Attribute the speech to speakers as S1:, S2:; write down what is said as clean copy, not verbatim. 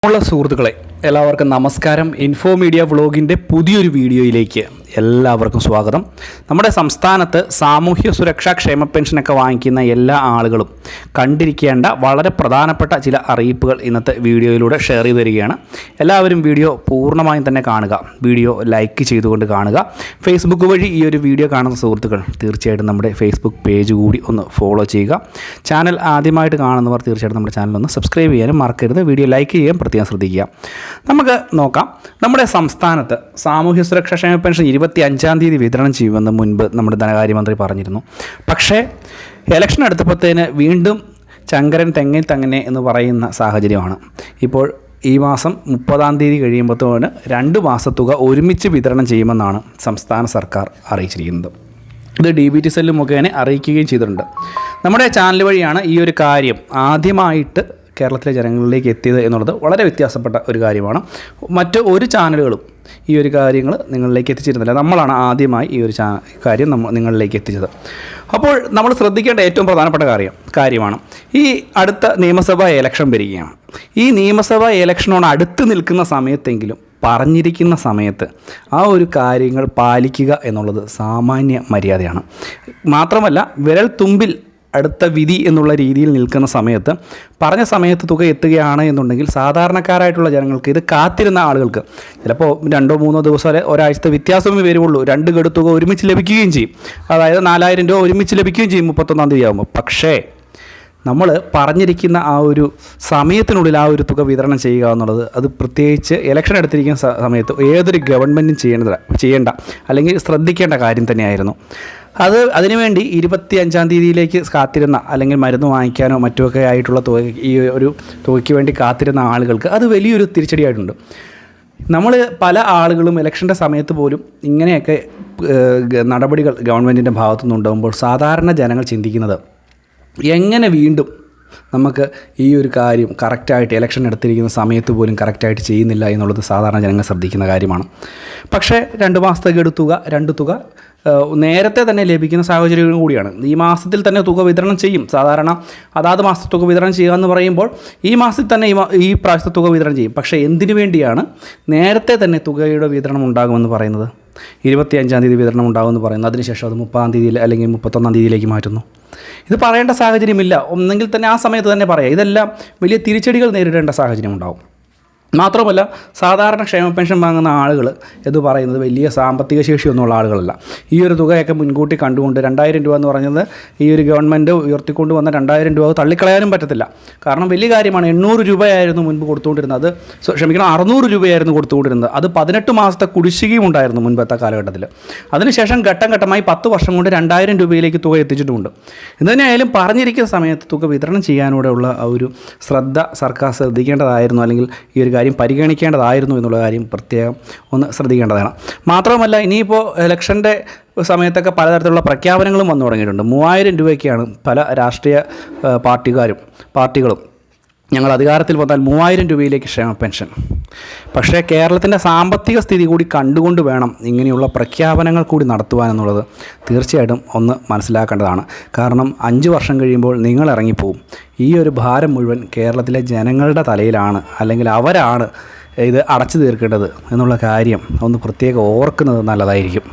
S1: ഉള്ള സുഹൃത്തുക്കളെ എല്ലാവർക്കും നമസ്കാരം. ഇൻഫോ മീഡിയ വ്ളോഗിൻ്റെ പുതിയൊരു വീഡിയോയിലേക്ക് എല്ലാവർക്കും സ്വാഗതം. നമ്മുടെ സംസ്ഥാനത്ത് സാമൂഹ്യ സുരക്ഷാ ക്ഷേമ പെൻഷനൊക്കെ വാങ്ങിക്കുന്ന എല്ലാ ആളുകളും കണ്ടിരിക്കേണ്ട വളരെ പ്രധാനപ്പെട്ട ചില അറിയിപ്പുകൾ ഇന്നത്തെ വീഡിയോയിലൂടെ ഷെയർ ചെയ്ത് തരികയാണ്. എല്ലാവരും വീഡിയോ പൂർണ്ണമായും തന്നെ കാണുക, വീഡിയോ ലൈക്ക് ചെയ്തുകൊണ്ട് കാണുക. ഫേസ്ബുക്ക് വഴി ഈ ഒരു വീഡിയോ കാണുന്ന സുഹൃത്തുക്കൾ തീർച്ചയായിട്ടും നമ്മുടെ ഫേസ്ബുക്ക് പേജ് കൂടി ഒന്ന് ഫോളോ ചെയ്യുക. ചാനൽ ആദ്യമായിട്ട് കാണുന്നവർ തീർച്ചയായിട്ടും നമ്മുടെ ചാനൽ ഒന്ന് സബ്സ്ക്രൈബ് ചെയ്യാനും മറക്കരുത്. വീഡിയോ ലൈക്ക് ചെയ്യാൻ പ്രത്യേകം ശ്രദ്ധിക്കുക. നമുക്ക് നോക്കാം. നമ്മുടെ സംസ്ഥാനത്ത് സാമൂഹ്യ സുരക്ഷാ ക്ഷേമ പെൻഷൻ 25-ാം തീയതി വിതരണം ചെയ്യുമെന്ന് മുൻപ് നമ്മുടെ ധനകാര്യമന്ത്രി പറഞ്ഞിരുന്നു. പക്ഷേ ഇലക്ഷൻ അടുത്തപ്പോഴത്തേന് വീണ്ടും ചങ്കരൻ തെങ്ങിൽ തങ്ങനെ എന്ന് പറയുന്ന സാഹചര്യമാണ്. ഇപ്പോൾ ഈ മാസം 30-ാം തീയതി കഴിയുമ്പോഴത്തേന് 2 മാസത്തുക ഒരുമിച്ച് വിതരണം ചെയ്യുമെന്നാണ് സംസ്ഥാന സർക്കാർ അറിയിച്ചിരിക്കുന്നത്. ഇത് DBT സെല്ല് മുഖേന അറിയിക്കുകയും ചെയ്തിട്ടുണ്ട്. നമ്മുടെ ചാനൽ വഴിയാണ് ഈ ഒരു കാര്യം ആദ്യമായിട്ട് കേരളത്തിലെ ജനങ്ങളിലേക്ക് എത്തിയത് എന്നുള്ളത് വളരെ വ്യത്യാസപ്പെട്ട ഒരു കാര്യമാണ്. മറ്റ് ഒരു ചാനലുകളും ഈ ഒരു കാര്യങ്ങൾ നിങ്ങളിലേക്ക് എത്തിച്ചിരുന്നില്ല. നമ്മളാണ് ആദ്യമായി ഈ ഒരു കാര്യം നിങ്ങളിലേക്ക് എത്തിച്ചത്. അപ്പോൾ നമ്മൾ ശ്രദ്ധിക്കേണ്ട ഏറ്റവും പ്രധാനപ്പെട്ട കാര്യമാണ് ഈ അടുത്ത നിയമസഭാ ഇലക്ഷൻ വരികയാണ്. ഈ നിയമസഭാ ഇലക്ഷനോട് അടുത്ത് നിൽക്കുന്ന സമയത്തെങ്കിലും പറഞ്ഞിരിക്കുന്ന സമയത്ത് ആ ഒരു കാര്യങ്ങൾ പാലിക്കുക എന്നുള്ളത് സാമാന്യ മര്യാദയാണ്. മാത്രമല്ല വിരൽ തുമ്പിൽ അടുത്ത വിധി എന്നുള്ള രീതിയിൽ നിൽക്കുന്ന സമയത്ത് പറഞ്ഞ സമയത്ത് തുക എത്തുകയാണ് എന്നുണ്ടെങ്കിൽ സാധാരണക്കാരായിട്ടുള്ള ജനങ്ങൾക്ക്, ഇത് കാത്തിരുന്ന ആളുകൾക്ക് ചിലപ്പോൾ 2-3 ദിവസം വരെ ഒരാഴ്ചത്തെ വ്യത്യാസമേ വരുള്ളൂ. 2 ഗഡു തുക ഒരുമിച്ച് ലഭിക്കുകയും ചെയ്യും. അതായത് 4000 രൂപ ഒരുമിച്ച് ലഭിക്കുകയും ചെയ്യും 31-ാം തീയതി ആകുമ്പോൾ. പക്ഷേ നമ്മൾ പറഞ്ഞിരിക്കുന്ന ആ ഒരു സമയത്തിനുള്ളിൽ ആ ഒരു തുക വിതരണം ചെയ്യുക എന്നുള്ളത്, അത് പ്രത്യേകിച്ച് ഇലക്ഷൻ എടുത്തിരിക്കുന്ന സമയത്ത് ഏതൊരു ഗവൺമെൻറ്റും ചെയ്യേണ്ട അല്ലെങ്കിൽ ശ്രദ്ധിക്കേണ്ട കാര്യം തന്നെയായിരുന്നു. അതിനുവേണ്ടി 25-ാം തീയതിയിലേക്ക് കാത്തിരുന്ന, അല്ലെങ്കിൽ മരുന്ന് വാങ്ങിക്കാനോ മറ്റുമൊക്കെ ആയിട്ടുള്ള തുക, ഈ ഒരു തുകയ്ക്ക് വേണ്ടി കാത്തിരുന്ന ആളുകൾക്ക് അത് വലിയൊരു തിരിച്ചടിയായിട്ടുണ്ട്. നമ്മൾ പല ആളുകളും ഇലക്ഷൻ്റെ സമയത്ത് പോലും ഇങ്ങനെയൊക്കെ നടപടികൾ ഗവൺമെൻറ്റിൻ്റെ ഭാഗത്തുനിന്നുണ്ടാകുമ്പോൾ സാധാരണ ജനങ്ങൾ ചിന്തിക്കുന്നത് എങ്ങനെ വീണ്ടും നമുക്ക് ഈ ഒരു കാര്യം കറക്റ്റായിട്ട് ഇലക്ഷൻ എടുത്തിരിക്കുന്ന സമയത്ത് പോലും കറക്റ്റായിട്ട് ചെയ്യുന്നില്ല എന്നുള്ളത് സാധാരണ ജനങ്ങൾ ശ്രദ്ധിക്കുന്ന കാര്യമാണ്. പക്ഷേ 2 മാസത്തെ ഗഡു തുക, 2 തുക നേരത്തെ തന്നെ ലഭിക്കുന്ന സാഹചര്യം കൂടിയാണ്. ഈ മാസത്തിൽ തന്നെ തുക വിതരണം ചെയ്യും. സാധാരണ അതാത് മാസത്തെ തുക വിതരണം ചെയ്യുക എന്ന് പറയുമ്പോൾ ഈ മാസത്തിൽ തന്നെ ഈ പ്രാവശ്യത്തെ തുക വിതരണം ചെയ്യും. പക്ഷേ എന്തിനു വേണ്ടിയാണ് നേരത്തെ തന്നെ തുകയുടെ വിതരണം ഉണ്ടാകുമെന്ന് പറയുന്നത്? 25-ാം തീയതി വിതരണം ഉണ്ടാകുമെന്ന് പറയുന്നു. അതിനുശേഷം അത് 30-ാം തീയതി അല്ലെങ്കിൽ 31-ാം തീയതിയിലേക്ക് മാറ്റുന്നു. ഇത് പറയേണ്ട സാഹചര്യമില്ല. ഒന്നെങ്കിൽ തന്നെ ആ സമയത്ത് തന്നെ പറയാം. ഇതെല്ലാം വലിയ തിരിച്ചടികൾ നേരിടേണ്ട സാഹചര്യം ഉണ്ടാകും. മാത്രമല്ല സാധാരണ ക്ഷേമ പെൻഷൻ വാങ്ങുന്ന ആളുകൾ എന്ന് പറയുന്നത് വലിയ സാമ്പത്തിക ശേഷിയൊന്നുമുള്ള ആളുകളല്ല. ഈ ഒരു തുകയൊക്കെ മുൻകൂട്ടി കണ്ടുകൊണ്ട് 2000 രൂപ എന്ന് പറഞ്ഞത് ഈ ഒരു ഗവൺമെൻറ് ഉയർത്തിക്കൊണ്ട് വന്ന 2000 രൂപ തള്ളിക്കളയാനും പറ്റത്തില്ല. കാരണം വലിയ കാര്യമാണ്. 800 രൂപയായിരുന്നു മുൻപ് കൊടുത്തുകൊണ്ടിരുന്നത്. 600 രൂപയായിരുന്നു കൊടുത്തുകൊണ്ടിരുന്നത്. അത് 18 മാസത്തെ കുടിശ്ശികയും ഉണ്ടായിരുന്നു മുൻപത്തെ കാലഘട്ടത്തിൽ. അതിനുശേഷം ഘട്ടം ഘട്ടമായി 10 വർഷം കൊണ്ട് 2000 രൂപയിലേക്ക് തുക എത്തിച്ചിട്ടുമുണ്ട്. എന്തുതന്നെയായാലും പറഞ്ഞിരിക്കുന്ന സമയത്ത് തുക വിതരണം ചെയ്യാനൂടെയുള്ള ഒരു ശ്രദ്ധ സർക്കാർ ശ്രദ്ധിക്കേണ്ടതായിരുന്നു, അല്ലെങ്കിൽ ഈ ഒരു കാര്യം പരിഗണിക്കേണ്ടതായിരുന്നു എന്നുള്ള കാര്യം പ്രത്യേകം ഒന്ന് ശ്രദ്ധിക്കേണ്ടതാണ്. മാത്രമല്ല ഇനിയിപ്പോൾ ഇലക്ഷൻ്റെ സമയത്തൊക്കെ പലതരത്തിലുള്ള പ്രഖ്യാപനങ്ങളും വന്നു തുടങ്ങിയിട്ടുണ്ട്. 3000 രൂപയ്ക്കാണ് പല രാഷ്ട്രീയ പാർട്ടികളും ഞങ്ങൾ അധികാരത്തിൽ വന്നാൽ 3000 രൂപയിലേക്ക് ക്ഷേമ പെൻഷൻ. പക്ഷേ കേരളത്തിൻ്റെ സാമ്പത്തിക സ്ഥിതി കൂടി കണ്ടുകൊണ്ട് വേണം ഇങ്ങനെയുള്ള പ്രഖ്യാപനങ്ങൾ കൂടി നടത്തുവാനെന്നുള്ളത് തീർച്ചയായിട്ടും ഒന്ന് മനസ്സിലാക്കേണ്ടതാണ്. കാരണം 5 വർഷം കഴിയുമ്പോൾ നിങ്ങൾ ഇറങ്ങിപ്പോവും. ഈ ഒരു ഭാരം മുഴുവൻ കേരളത്തിലെ ജനങ്ങളുടെ തലയിലാണ്, അല്ലെങ്കിൽ അവരാണ് ഇത് അടച്ചു തീർക്കേണ്ടത് എന്നുള്ള കാര്യം ഒന്ന് പ്രത്യേകം ഓർക്കുന്നത് നല്ലതായിരിക്കും.